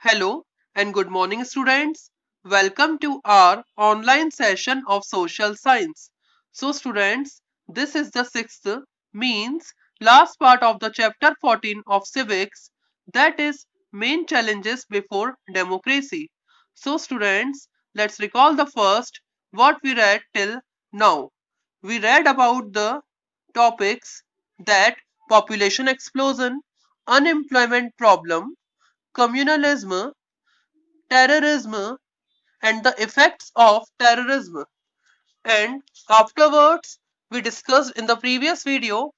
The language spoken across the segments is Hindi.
Hello and good morning, students. Welcome to our online session of social science. So, students, this is the sixth, means last part of the chapter 14 of civics, that is main challenges before democracy. So, students, let's recall the first what we read till now. We read about the topics that population explosion, unemployment problem, communalism, terrorism, and the effects of terrorism. And afterwards, we discussed in the previous video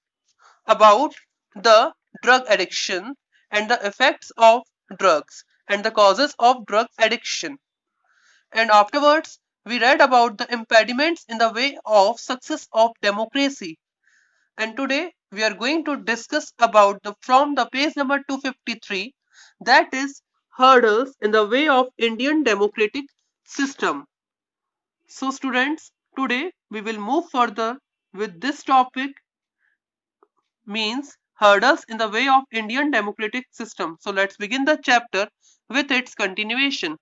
about the drug addiction and the effects of drugs and the causes of drug addiction. And afterwards, we read about the impediments in the way of success of democracy. And today we are going to discuss about the from the page number 253, that is hurdles in the way of Indian democratic system. So students, today we will move further with this topic, means hurdles in the way of Indian democratic system. So let's begin the chapter with its continuation.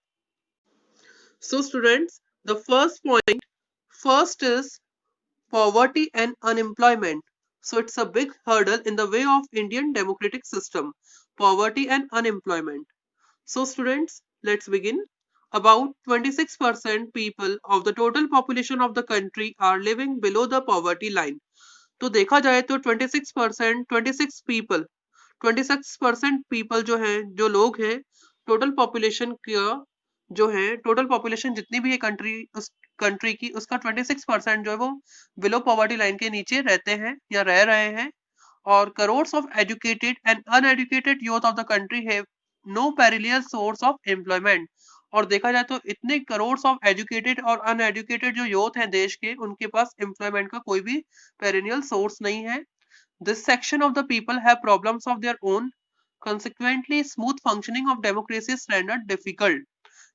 So students, the first is poverty and unemployment. So it's a big hurdle in the way of Indian democratic system, poverty and unemployment. So students, let's begin. About 26% people of the total population of the country are living below the poverty line. तो देखा जाए तो 26%, 26% जो हैं, जो लोग हैं, टोटल पॉपुलेशन का जो है, टोटल पॉपुलेशन जितनी भी है कंट्री, उस कंट्री की, उसका 26% जो है वो बिलो पॉवर्टी लाइन के नीचे रहते हैं या रह रहे हैं. और crores of educated and uneducated youth of the country have no parallel source of employment. और देखा जाए तो इतने करोड्स ऑफ एजुकेटेड और अनएजुकेटेड जो यूथ हैं देश के, उनके पास एम्प्लॉयमेंट का कोई भी पेरेनियल सोर्स नहीं है. This section of the people have problems of their own, consequently smooth functioning of democracy is rendered difficult.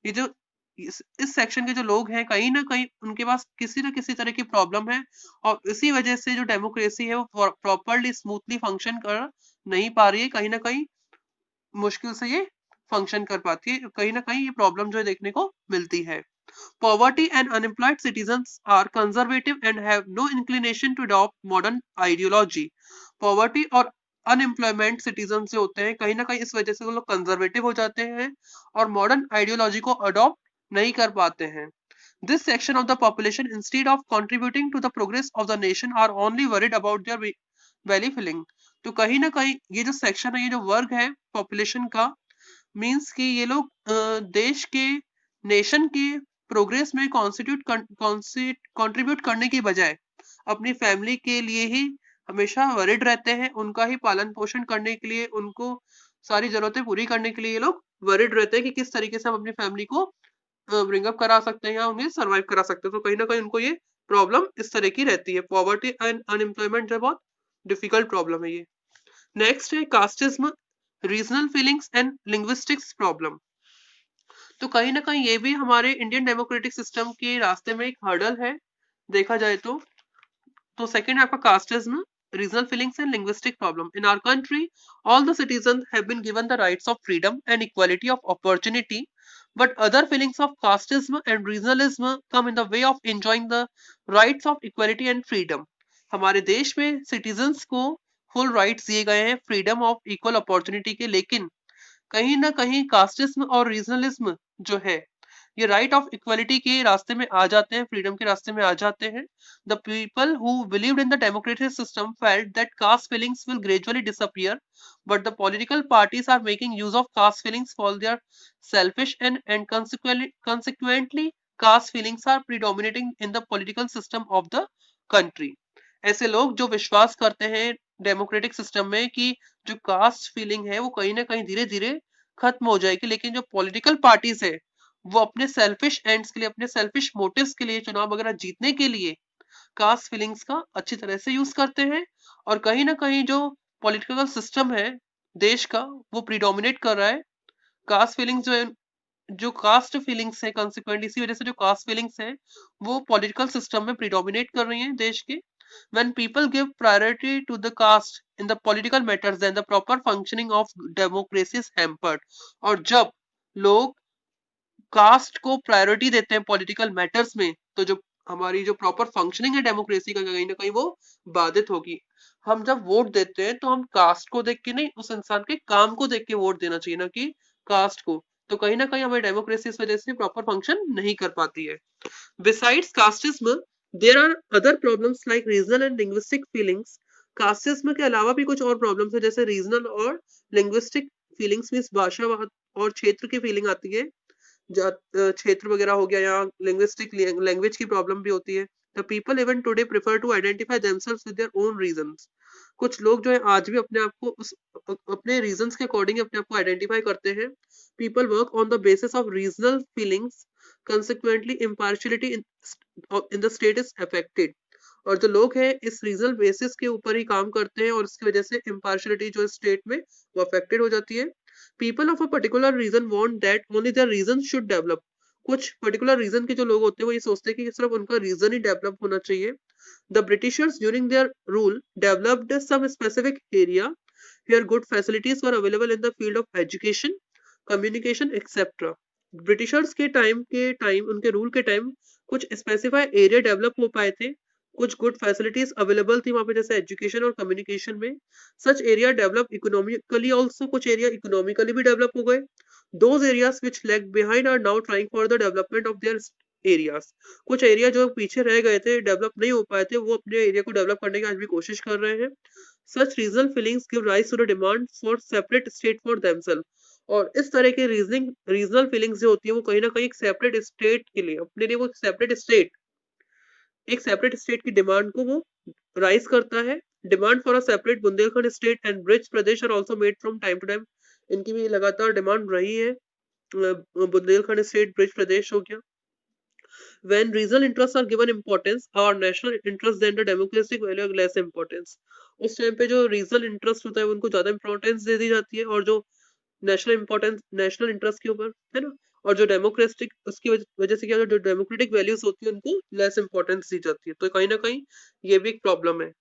ये जो इस सेक्शन के जो लोग हैं, कहीं ना कहीं उनके पास किसी न किसी तरह की प्रॉब्लम है, और इसी वजह से जो डेमोक्रेसी है वो प्रॉपरली स्मूथली फंक्शन कर नहीं पा रही है. कहीं ना कहीं मुश्किल से ये फंक्शन कर पाती है, कहीं ना कहीं ये प्रॉब्लम जो है देखने को मिलती है. Poverty and unemployed citizens are conservative and have no inclination to adopt modern ideology. Poverty और अनएम्प्लॉयमेंट सिटीजन जो होते हैं, कहीं ना कहीं इस वजह से वो लोग कंजर्वेटिव हो जाते हैं और मॉडर्न आइडियोलॉजी को अडॉप्ट नहीं कर पाते हैं. This section of the population, instead of contributing to the progress of the nation, are only worried about their belly filling. तो कहीं ना कहीं ये जो सेक्शन है, ये जो वर्ग है पॉपुलेशन का, मीन्स कि ये लोग देश के, नेशन के प्रोग्रेस में कंट्रीब्यूट करने की बजाय अपनी फैमिली के लिए ही हमेशा वरिड रहते हैं. उनका ही पालन पोषण करने के लिए, उनको सारी जरूरतें पूरी करने के लिए ये लोग वरिड रहते हैं कि किस तरीके से हम अपनी फैमिली को ब्रिंग अप करा सकते हैं या उन्हें सरवाइव करा सकते हैं. तो कहीं ना कहीं उनको ये प्रॉब्लम इस तरह की रहती है. पॉवर्टी एंड अनएम्प्लॉयमेंट जो बहुत डिफिकल्ट प्रॉब्लम है ये. नेक्स्ट है casteism, regional feelings and linguistics problem. तो कहीं ना कहीं ये भी हमारे इंडियन डेमोक्रेटिक सिस्टम के रास्ते में एक हर्डल है देखा जाए तो. सेकंड है आपका casteism, regional feelings and linguistic problem. In our country, all the citizens have been given the rights of freedom and equality of opportunity, but other feelings of casteism and regionalism come in the way of enjoying the rights of equality and freedom. हमारे देश में citizens को full rights दिए गए हैं freedom of equal opportunity के, लेकिन कहीं ना कहीं कास्टिज्म और रीजनलिज्म जो है, ये राइट ऑफ इक्वलिटी के रास्ते में आ जाते हैं, फ्रीडम के रास्ते में आ जाते हैं. The people who believed in the democratic system felt that caste feelings will gradually disappear, but the political parties are making use of caste feelings for their selfish and consequently caste feelings are predominating in the political system of the country. ऐसे लोग जो विश्वास करते हैं डेमोक्रेटिक सिस्टम में कि जो कास्ट फीलिंग है वो कहीं ना कहीं धीरे धीरे खत्म हो जाएगी, लेकिन जो पॉलिटिकल पार्टीज है वो अपने सेल्फिश एंड्स के लिए, अपने सेल्फिश मोटिव्स के लिए, चुनाव वगैरह जीतने के लिए कास्ट फीलिंग्स का अच्छी तरह से यूज करते हैं. और कहीं ना कहीं जो पॉलिटिकल सिस्टम है देश का, वो प्रीडोमिनेट कर रहा है. कास्ट फीलिंग्स जो है, जो कास्ट फीलिंग्स है, कॉन्सिक्वेंटली इसी वजह से जो कास्ट फीलिंग्स है वो पॉलिटिकल सिस्टम में प्रीडोमिनेट कर रही हैं देश के. When people give priority to the caste in the political matters, then the proper functioning of democracy is hampered. और जब लोग कास्ट को प्रायोरिटी देते हैं पॉलिटिकल मैटर्स में, तो जो हमारी जो प्रॉपर फंक्शनिंग है डेमोक्रेसी का कहीं ना कहीं वो बाधित होगी। हम जब वोट देते हैं तो हम कास्ट को देख के नहीं, उस इंसान के काम को देख के वोट देना चाहिए, ना कि कास्ट को। तो कहीं ना कहीं हमारी डेमोक्रेसी इस वजह से प्रॉपर फंक्शन नहीं कर पाती है। Besides casteism, there are other problems like regional and linguistic feelings. Casteism के अलावा भी कुछ और प्रॉब्लम्स है, जैसे रीजनल और लिंग्विस्टिक फीलिंग्स में भाषा और क्षेत्र की फीलिंग आती है, क्षेत्र वगैरह हो गया, या लिंग्विस्टिक लैंग्वेज की प्रॉब्लम भी होती है। The people even today prefer to identify themselves with their own regions. कुछ लोग जो है आज भी अपने आप को अपने रीजंस के अकॉर्डिंग अपने आप को आइडेंटिफाई करते हैं। People work on the basis of regional feelings, consequently impartiality in the state is affected। और जो लोग हैं इस रीजनल बेसिस के ऊपर ही काम करते हैं, और इसकी वजह से impartiality जो स्टेट में वो अफेक्टेड हो जाती है। People of a particular region want that only their region should develop. कुछ पर्टिकुलर रीजन के जो लोग होते हैं वो ये सोचते हैं कि सिर्फ उनका रीजन ही डेवलप होना चाहिए। The Britishers during their rule developed some specific area where good facilities were available in the field of education, communication, etc। Britishers के टाइम उनके रूल के टाइम कुछ स्पेसिफाइड एरिया डेवलप हो पाए थे, कुछ गुड फैसिलिटीज अवेलेबल थी वहां पे, जैसे एजुकेशन और कम्युनिकेशन में। Such area develop economically also, कुछ एरिया इकोनॉमिकली भी डेवलप हो गए। Those areas which lag behind are now trying for the development of their areas. कुछ एरिया जो पीछे रह गए थे, डेवलप नहीं हो पाए थे, वो अपने एरिया को डेवलप करने की आज भी कोशिश कर रहे हैं। Such regional feelings give rise to the demand for separate state for themself. और इस तरह के रीजनल फीलिंग्स जो होती है वो कहीं ना कहीं एक सेपरेट स्टेट के लिए, अपने लिए वो एक सेपरेट स्टेट की डिमांड को वो राइज करता है। Demand for a separate Bundelkhand state and Brij Pradesh are also made from time to time. इनकी भी लगातार डिमांड रही है। बुंदेलखंड स्टेट, ब्रिज प्रदेश हो गया। When regional interests are given importance or national interest, then the democratic value of less importance। उस टाइम पे जो रीजनल इंटरेस्ट होता है उनको ज्यादा इंपॉर्टेंस दे दी जाती है, और जो नेशनल इंटरेस्ट के ऊपर है ना, और जो डेमोक्रेटिक उसकी वजह से क्या, जो डेमोक्रेटिक वैल्यूज होती है उनको लेस इंपॉर्टेंस दी जाती है। तो कहीं ना कहीं ये भी एक प्रॉब्लम है।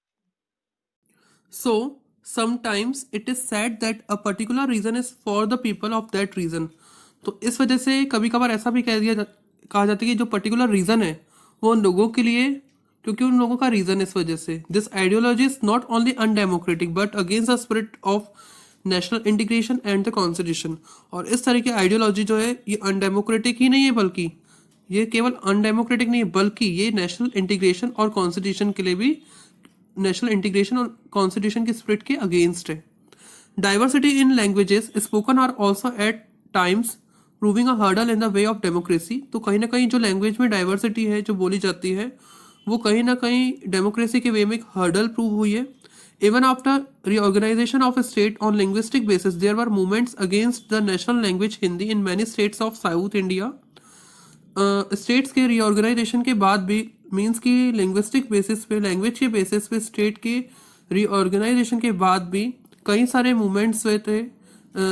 So sometimes it is said that a particular reason is for the people of that reason। तो इस वजह से कभी कभार ऐसा भी कहा जाता है कि जो पर्टिकुलर रीजन है वो उन लोगों के लिए, क्योंकि उन लोगों का रीजन इस वजह से। This ideology is not only undemocratic but against the spirit of national integration and the constitution. और इस तरह की आइडियोलॉजी जो है ये अनडेमोक्रेटिक ही नहीं है, बल्कि ये केवल अनडेमोक्रेटिक नहीं है, बल्कि ये नेशनल इंटीग्रेशन और कॉन्स्टिट्यूशन के लिए भी, नेशनल इंटीग्रेशन और कॉन्स्टिट्यूशन की स्पिरिट के अगेंस्ट है। Diversity in languages spoken are also at times proving a hurdle in the way of democracy. तो कहीं ना कहीं जो लैंग्वेज में डाइवर्सिटी है जो बोली जाती है वो कहीं ना कहीं डेमोक्रेसी के वे में एक हर्डल प्रूव हुई है। Even after reorganisation of state on linguistic basis there were movements against the national language Hindi in many states of South India. States के रीऑर्गेनाइजेशन के बाद भी, मीन्स की लिंग्विस्टिक बेसिस पे, लैंग्वेज के बेसिस पे स्टेट के रीऑर्गेनाइजेशन के बाद भी कई सारे मूवमेंट्स हुए थे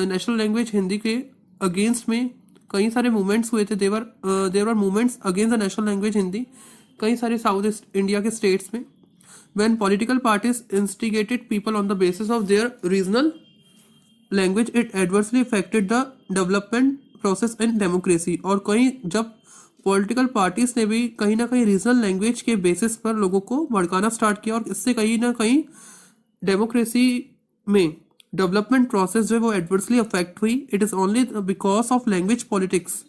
नेशनल लैंग्वेज हिंदी के अगेंस्ट में। कई सारे मूवमेंट्स हुए थे, there were movements against the national language Hindi कई सारे साउथ ईस्ट इंडिया के स्टेट्स में। When political parties instigated people on the basis of their regional language, it adversely affected the development process in democracy. और कहीं जब पॉलिटिकल पार्टीज ने भी कहीं ना कहीं रीजनल लैंग्वेज के बेसिस पर लोगों को भड़काना स्टार्ट किया, और इससे कहीं ना कहीं डेमोक्रेसी में डेवलपमेंट प्रोसेस जो है वो एडवर्सली अफेक्ट हुई। It is only because of language politics,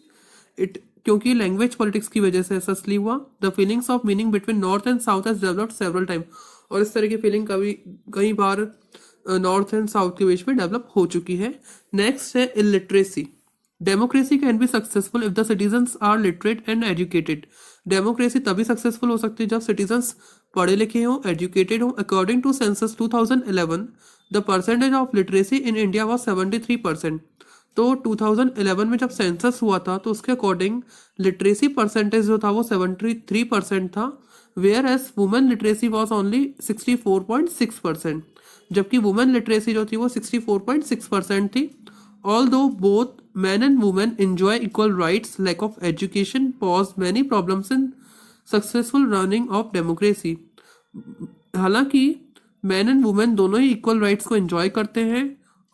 क्योंकि लैंग्वेज पॉलिटिक्स की वजह से ऐसा इसलिए हुआ। The feelings of meaning between north and south has developed several time. और इस तरह की फीलिंग कई बार नॉर्थ एंड साउथ के बीच में डेवलप हो चुकी है। नेक्स्ट है illiteracy. Democracy can be successful if the citizens are literate and educated. Democracy तभी सक्सेसफुल हो सकती है जब सिटीजन्स पढ़े लिखे हों, एजुकेटेड हों। According to census 2011 the percentage of literacy in India was 73%। तो 2011 में जब सेंसस हुआ था तो उसके अकॉर्डिंग लिटरेसी परसेंटेज जो था वो 73% था, whereas women literacy was only 64.6%। जबकि वुमेन लिटरेसी जो थी वो 64.6% थी। Although both men and women enjoy equal rights, lack of education pose many problems in successful running of democracy। हालांकि मैन एंड वुमेन दोनों ही इक्वल राइट्स को एंजॉय करते हैं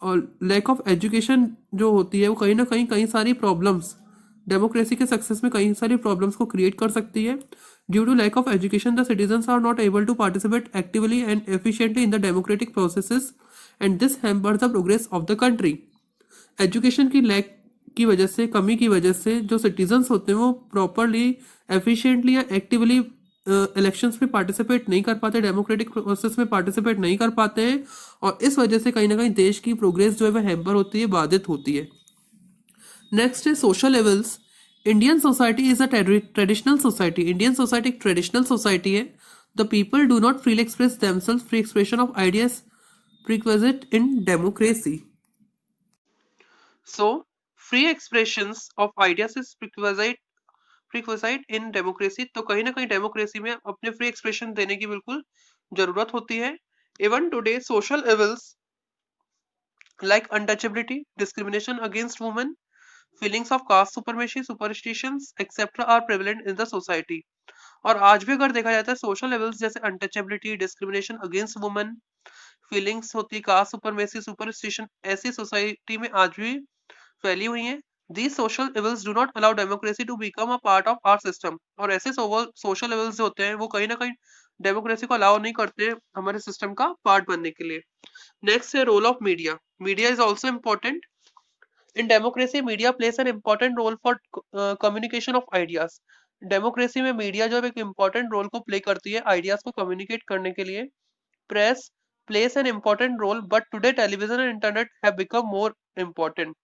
और लैक ऑफ एजुकेशन जो होती है वो कहीं ना कहीं सारी प्रॉब्लम्स डेमोक्रेसी के सक्सेस में कई सारी प्रॉब्लम्स को क्रिएट कर सकती है. Due to lack of education the citizens are not able to participate actively and efficiently in the democratic processes and this hampers the progress of the country. Education की लैक की वजह से, कमी की वजह से जो सिटीजन्स होते हैं वो प्रॉपरली, एफिशिएंटली या एक्टिवली इलेक्शंस में पार्टिसिपेट नहीं कर पाते, डेमोक्रेटिक प्रोसेस में पार्टिसिपेट नहीं कर पाते हैं, और इस वजह से कहीं ना कहीं देश की प्रोग्रेस जो है वह हैम्पर होती है, बाधित होती है. नेक्स्ट है social levels. Indian society is a traditional society. Indian society एक ट्रेडिशनल सोसाइटी है. The people do not freely express themselves. Free expression of ideas prerequisite in democracy. So, free expressions of ideas is prerequisite in democracy. तो कहीं ना कहीं डेमोक्रेसी में अपने फ्री एक्सप्रेशन देने की बिल्कुल जरूरत होती है. Even today, social evils like untouchability, discrimination against women, feelings of caste supremacy, superstitions, etc. are prevalent in the society. और आज भी अगर देखा जाता है सोशल लेवल्स जैसे untouchability, discrimination against women, feelings होती है कास्ट सुपरमेसी, सुपरस्टिशन, ऐसी सोसाइटी में आज भी फैली हुई हैं. These social evils do not allow democracy to become a part of our system. और ऐसे सोशल evils जो होते हैं वो कहीं ना कहीं डेमोक्रेसी को अलाउ नहीं करते हमारे सिस्टम का पार्ट बनने के लिए. नेक्स्ट है role of media. Media is also important in democracy. Media plays an important role for communication of ideas. Democracy में मीडिया जो है एक इम्पोर्टेंट रोल को प्ले करती है आइडियाज को कम्युनिकेट करने के लिए. Press plays an important role, but today television and internet have become more important.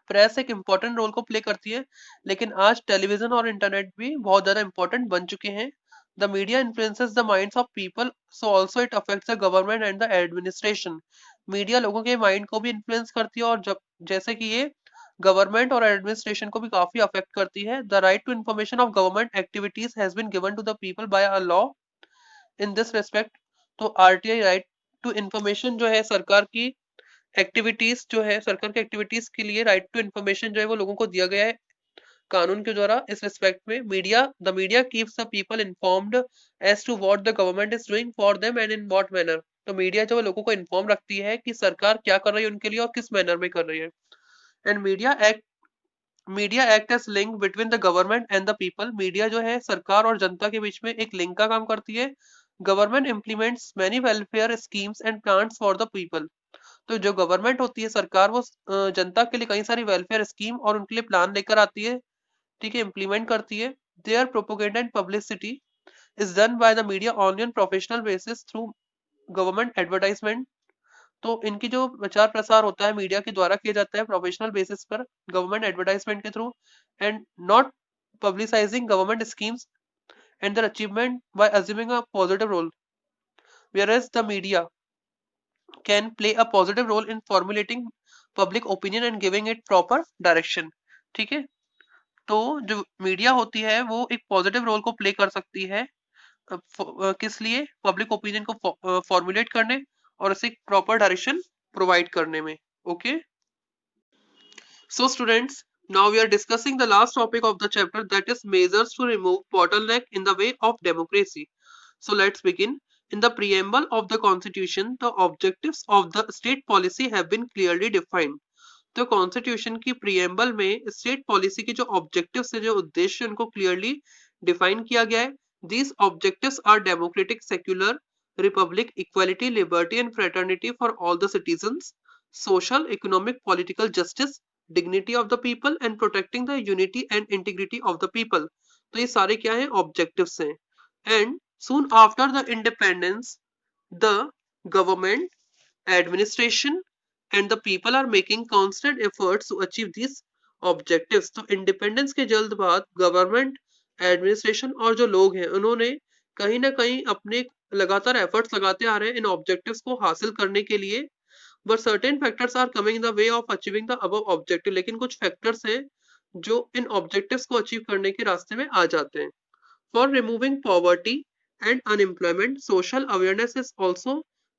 Press एक इम्पोर्टेंट रोल को प्ले करती है, लेकिन आज टेलीविजन और इंटरनेट भी बहुत ज्यादा इम्पोर्टेंट बन चुके हैं. The media influences the minds of people, so also it affects the government and the administration. Media लोगों के माइंड को भी इन्फ्लुएंस करती है और जब जैसे कि ये गवर्नमेंट और एडमिनिस्ट्रेशन को भी काफी अफेक्ट करती है. The right to information of government activities has been given to the people by a law in this respect. तो आरटीआई राइट टू इन्फॉर्मेशन जो है सरकार की एक्टिविटीज जो है, सरकार की एक्टिविटीज के लिए राइट टू इन्फॉर्मेशन जो है वो लोगों को दिया गया है कानून के द्वारा. इस रिस्पेक्ट में the media keeps the people informed as to what the government is doing for them and in what manner. तो मीडिया जो है लोगों को इन्फॉर्म रखती है कि सरकार क्या कर रही है उनके लिए और किस मैनर में कर रही है. And media act as link between the government and the people. Media जो है सरकार और जनता के बीच में एक लिंक का काम करती है. Government implements many welfare schemes and plans for the people. तो जो गवर्नमेंट होती है सरकार वो जनता के लिए कई सारी वेलफेयर स्कीम और उनके लिए प्लान लेकर आती है, ठीक है, इम्प्लीमेंट करती है. Their propaganda and publicity is done by the media on professional basis through government advertisement. तो इनकी जो प्रचार प्रसार होता है मीडिया के द्वारा किया जाता है प्रोफेशनल बेसिस पर गवर्नमेंट एडवर्टाइजमेंट के through, and not पब्लिसाइजिंग government schemes and their achievement by assuming a positive role, whereas the media can play a positive role in formulating public opinion and giving it proper direction. ठीक है, तो जो मीडिया होती है वो एक पॉजिटिव रोल को प्ले कर सकती है किस लिए, पब्लिक ओपिनियन को फॉर्मुलेट करने और उसे प्रॉपर डायरेक्शन प्रोवाइड करने में. Okay, so students, now we are discussing the last topic of the chapter, that is measures to remove bottleneck in the way of democracy. So let's begin. In the preamble of the constitution, the objectives of the state policy have been clearly defined. तो कॉन्स्टिट्यूशन की प्रीएम्बल में स्टेट पॉलिसी के जो ऑब्जेक्टिव्स है, जो उद्देश्य, उनको क्लियरली डिफाइन किया गया है. These objectives are democratic, secular republic, equality, liberty and fraternity for all the citizens, social, economic, political justice, dignity of the people and protecting the unity and integrity of the people. तो ये सारे क्या हैं, ऑब्जेक्टिव्स हैं. and soon after the independence, the government, administration and the people are making constant efforts to achieve these objectives. तो इंडिपेंडेंस के जल्द बाद गवर्नमेंट, एडमिनिस्ट्रेशन और जो लोग हैं उन्होंने कहीं ना कहीं अपने लगातार एफर्ट्स लगाते आ रहे हैं इन ऑब्जेक्टिव्स को हासिल करने के लिए. But certain factors are coming in the way of achieving the above objective. लेकिन कुछ factors हैं जो इन objectives को achieve करने के रास्ते में आ जाते हैं. For removing poverty and unemployment, social awareness is also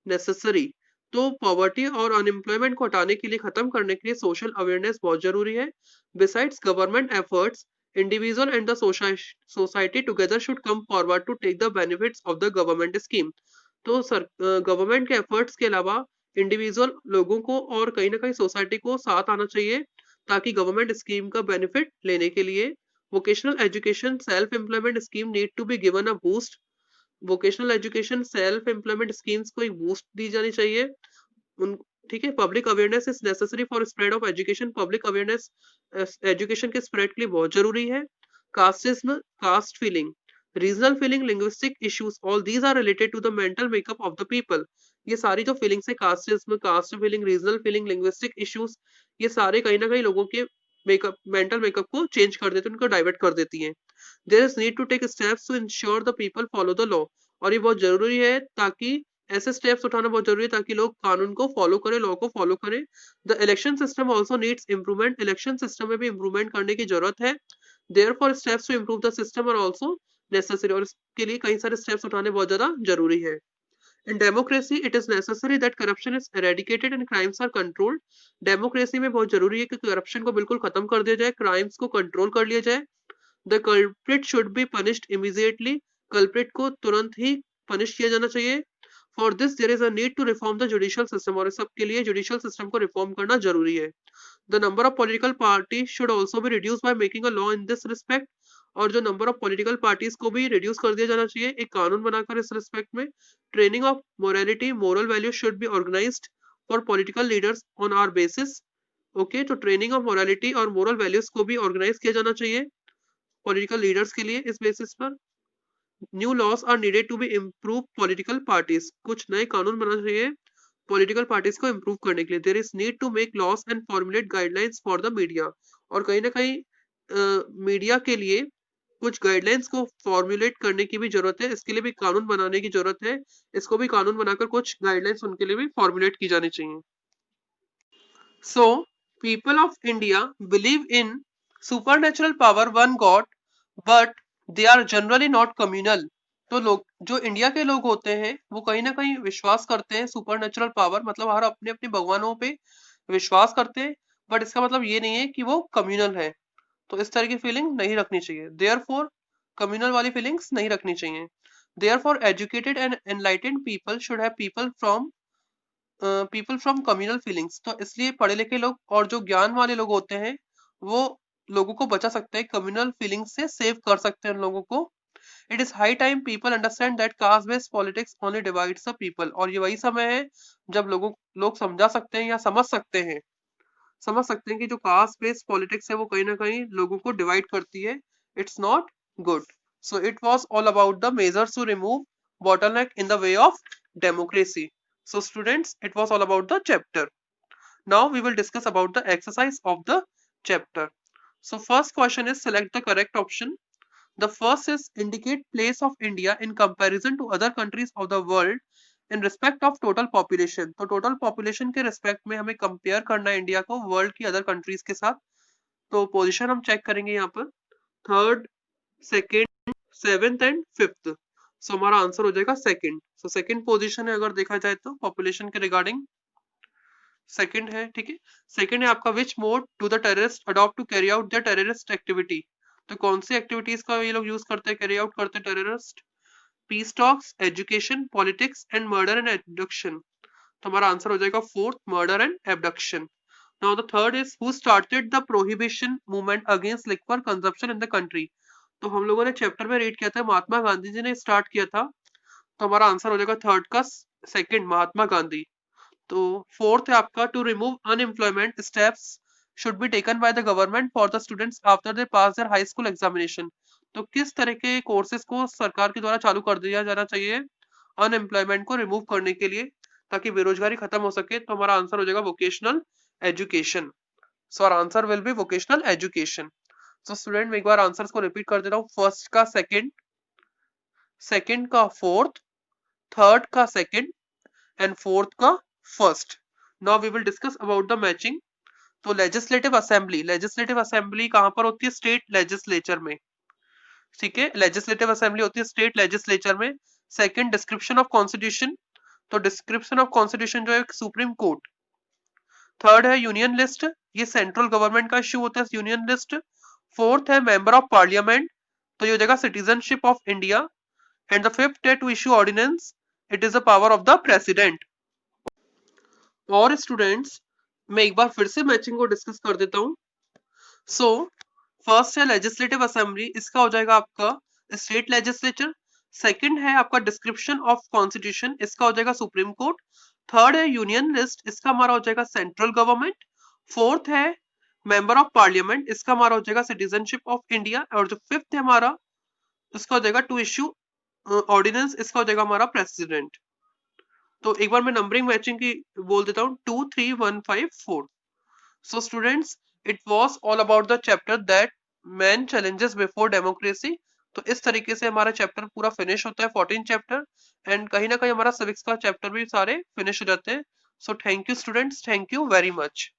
necessary. तो poverty और unemployment को हटाने के लिए, खत्म करने के लिए social awareness बहुत जरूरी है. Besides government efforts, individual and the society together should come forward to take the benefits of the government scheme. तो गवर्नमेंट के एफर्ट्स के अलावा इंडिविजुअल लोगों को और कहीं ना कहीं सोसाइटी को साथ आना चाहिए ताकि गवर्नमेंट स्कीम का बेनिफिट लेने के लिए vocational education self employment scheme need to be given a boost. Vocational education self employment schemes को एक बूस्ट दी जानी चाहिए उन, ठीक है। Public awareness is necessary for spread of education, public awareness education के स्प्रेड के लिए बहुत जरूरी है। Casteism, caste feeling, regional feeling, linguistic issues, all these are related to the mental makeup of the people. ये सारी जो फीलिंग्स है, casteism, caste feeling, regional feeling, linguistic issues, ये सारे कहीं ना कहीं लोगों के मेकअप, मेंटल मेकअप को चेंज कर देती है, उनको डाइवर्ट कर देती है। There is need to take steps to ensure the people follow the law, और ये बहुत जरूरी है ताकि ऐसे स्टेप्स उठाना बहुत जरूरी है ताकि लोग कानून को फॉलो करें, लॉ को फॉलो करें। The election system also needs improvement, election system में भी इम्प्रूवमेंट करने की जरूरत है। Therefore steps to improve the system are also necessary, और इसके लिए कई सारे स्टेप्स उठाने बहुत ज्यादा जरूरी है। In democracy, it is necessary that corruption is eradicated and crimes are controlled. Democracy में बहुत जरूरी है कि करप्शन को बिल्कुल खत्म कर दिया जाए, क्राइम्स को कंट्रोल कर लिया जाए। The culprit should be punished immediately. Culprit को तुरंत ही पनिश किया जाना चाहिए। For this, there is a need to reform the judicial system, और इस सब के लिए जुडिशियल सिस्टम को रिफॉर्म करना जरूरी है। The number of political parties should also be reduced by making a law in this respect. और जो नंबर ऑफ पॉलिटिकल पार्टीज को भी रिड्यूस कर दिया जाना चाहिए एक कानून बनाकर इस रिस्पेक्ट में। Training of morality, moral value should be organised for political leaders on our basis. Okay, तो ट्रेनिंग ऑफ मोरालिटी और मोरल वैल्यूज को भी ऑर्गेनाइज किया जाना चाहिए पॉलिटिकल लीडर्स के लिए इस बेसिस पर। New laws are needed to be improve political parties, कुछ नए कानून बनाना चाहिए पॉलिटिकल पार्टीज को इम्प्रूव करने के लिए। There is need to make laws and formulate guidelines for the media, और कहीं ना कहीं मीडिया के लिए कुछ गाइडलाइंस को फॉर्मुलेट करने की भी जरूरत है, इसके लिए भी कानून बनाने की जरूरत है। इसको भी कानून बनाकर कुछ गाइडलाइंस उनके लिए भी फॉर्मुलेट की जानी चाहिए। So people of India believe in supernatural power, one God, but they are generally not communal. तो लोग, जो इंडिया के लोग होते हैं, वो कहीं ना कहीं विश्वास करते हैं सुपरनेचुरल पावर, मतलब हर अपने अपने भगवानों पे विश्वास करते हैं, बट इसका मतलब ये नहीं है कि वो कम्युनल है। तो इस तरह की फीलिंग नहीं रखनी चाहिए। देयरफॉर कम्युनल वाली फीलिंग्स नहीं रखनी चाहिए। Therefore educated and enlightened people should have people from communal feelings. तो इसलिए पढ़े लिखे लोग और जो ज्ञान वाले लोग होते हैं वो लोगों को बचा सकते हैं, कम्युनल फीलिंग्स से सेव कर सकते हैं उन लोगों को। It is high time people understand that caste based politics only divides the people, और ये वही समय है जब लोग समझा सकते हैं या समझ सकते हैं कि जो कास्ट बेस्ड पॉलिटिक्स है वो कहीं ना कहीं लोगों को डिवाइड करती है। It's not good. So it was all about the measures to remove bottleneck in the way of democracy. So students, it was all about the chapter. Now we will discuss about the exercise of the chapter. So first question is select the correct option. The first is indicate place of India in comparison to other countries of the world in respect of total population. तो total population के respect में हमें compare करना है इंडिया को वर्ल्ड की अदर कंट्रीज के साथ। तो पोजीशन हम चेक करेंगे यहाँ पर, third, second, seventh and fifth. So हमारा आंसर हो जाएगा सेकंड। सो सेकंड पोजीशन है अगर देखा जाए तो पॉपुलेशन के रिगार्डिंग सेकंड है, ठीक है। सेकंड है आपका which mode to the terrorist adopt to carry out the terrorist activity. तो कौन सी एक्टिविटीज का ये लोग यूज करते हैं, कैरी आउट करते हैं terrorist? Peace talks, education, politics and murder and abduction. तो हमारा आंसर हो जाएगा fourth, murder and abduction. Now the third is who started the prohibition movement against liquor consumption in the country. तो हम लोगों ने चैप्टर में रीड किया था महात्मा गांधी जी ने स्टार्ट किया था। तो हमारा आंसर हो जाएगा थर्ड का सेकंड, महात्मा गांधी। तो फोर्थ है आपका to remove unemployment steps should be taken by the government for the students after they pass their high school examination. तो किस तरह के कोर्सेज को सरकार के द्वारा चालू कर दिया जाना चाहिए अनएम्प्लॉयमेंट को रिमूव करने के लिए ताकि बेरोजगारी खत्म हो सके। तो हमारा आंसर हो जाएगा vocational education. So our answer will be vocational education. तो स्टूडेंट मैं एक बार आंसर्स को रिपीट कर दे रहा हूँ, फर्स्ट का सेकंड, सेकंड का फोर्थ, थर्ड का सेकंड एंड फोर्थ का first. Now we will discuss about the matching. तो लेजिस्लेटिव असेंबली कहां पर होती है? स्टेट लेजिस्लेचर में, ठीक है। लेजिस्लेटिव असेंबली होती है स्टेट लेजिस्लेचर में। सेकंड डिस्क्रिप्शन ऑफ कॉन्स्टिट्यूशन, तो डिस्क्रिप्शन ऑफ कॉन्स्टिट्यूशन जो है सुप्रीम कोर्ट। थर्ड है यूनियन लिस्ट, ये सेंट्रल गवर्नमेंट का इश्यू होता है यूनियन लिस्ट। फोर्थ है मेंबर ऑफ पार्लियामेंट, तो ये हो जाएगा citizenship of India. And the fifth है to issue ordinance, it is the power of the president. और स्टूडेंट्स मैं एक बार फिर से मैचिंग को डिस्कस कर देता हूँ। सो फर्स्ट है लेजिस्लेटिव असेंबली, इसका हो जाएगा आपका स्टेट लेजिस्लेचर। सेकंड है आपका डिस्क्रिप्शन ऑफ कॉन्स्टिट्यूशन, इसका हो जाएगा सुप्रीम कोर्ट। थर्ड है यूनियन लिस्ट, इसका हमारा हो जाएगा सेंट्रल गवर्नमेंट। फोर्थ है मेंबर ऑफ पार्लियामेंट, इसका हमारा हो जाएगा सिटीजनशिप ऑफ इंडिया। और जो फिफ्थ है हमारा, इसका हो जाएगा टू इश्यू ऑर्डिनेंस, इसका हो जाएगा हमारा प्रेसिडेंट। तो एक बार मैं नंबरिंग मैचिंग की बोल देता हूँ, 2 3 1 5 4। So students, it was all about the chapter that man challenges before democracy। तो इस तरीके से हमारा चैप्टर पूरा फिनिश होता है, 14 चैप्टर, एंड कहीं ना कहीं हमारा सिविक्स का चैप्टर भी सारे फिनिश हो जाते हैं। So thank you students, thank you very much.